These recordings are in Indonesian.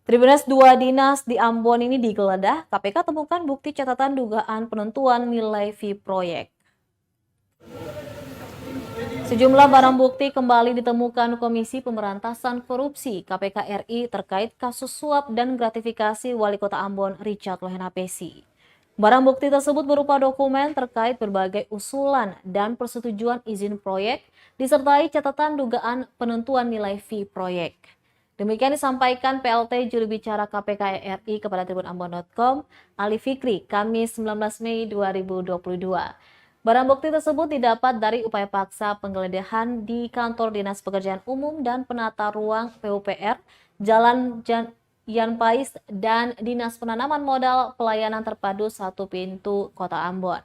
Tribunnews 2 Dinas di Ambon ini digeledah, KPK temukan bukti catatan dugaan penentuan nilai fee proyek. Sejumlah barang bukti kembali ditemukan Komisi Pemberantasan Korupsi KPK RI terkait kasus suap dan gratifikasi Wali Kota Ambon Richard Lohenapesi. Barang bukti tersebut berupa dokumen terkait berbagai usulan dan persetujuan izin proyek, disertai catatan dugaan penentuan nilai fee proyek. Demikian disampaikan PLT juru bicara KPK RI kepada tribunambon.com, Ali Fikri, Kamis 19 Mei 2022. Barang bukti tersebut didapat dari upaya paksa penggeledahan di Kantor Dinas Pekerjaan Umum dan Penata Ruang PUPR, Jalan Yan Pais, dan Dinas Penanaman Modal Pelayanan Terpadu 1 Pintu Kota Ambon.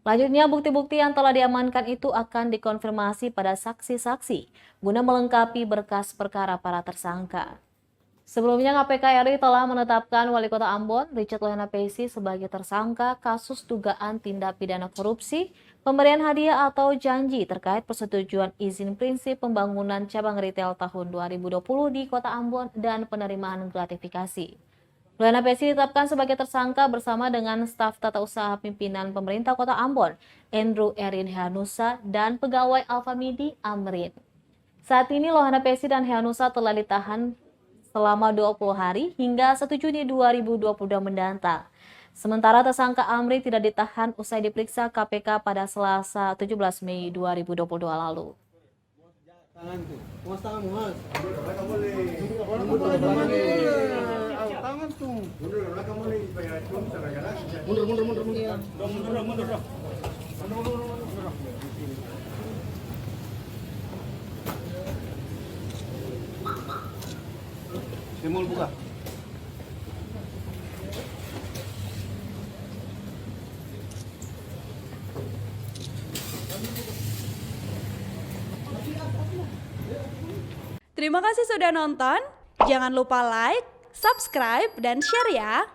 Selanjutnya, bukti-bukti yang telah diamankan itu akan dikonfirmasi pada saksi-saksi guna melengkapi berkas perkara para tersangka. Sebelumnya, KPK RI telah menetapkan Wali Kota Ambon, Richard Lohenapesi, sebagai tersangka kasus dugaan tindak pidana korupsi, pemberian hadiah atau janji terkait persetujuan izin prinsip pembangunan cabang retail tahun 2020 di Kota Ambon dan penerimaan gratifikasi. Lohenapesi ditetapkan sebagai tersangka bersama dengan staf tata usaha pimpinan pemerintah Kota Ambon, Andrew Erin Hehanussa, dan pegawai Alfamidi Amrin. Saat ini Lohenapesi dan Hehanussa telah ditahan selama 20 hari hingga 1 Juni 2022 mendatang. Sementara tersangka Amri tidak ditahan usai diperiksa KPK pada Selasa 17 Mei 2022 lalu. Simul buka. Terima kasih sudah nonton. Jangan lupa like, subscribe, dan share ya.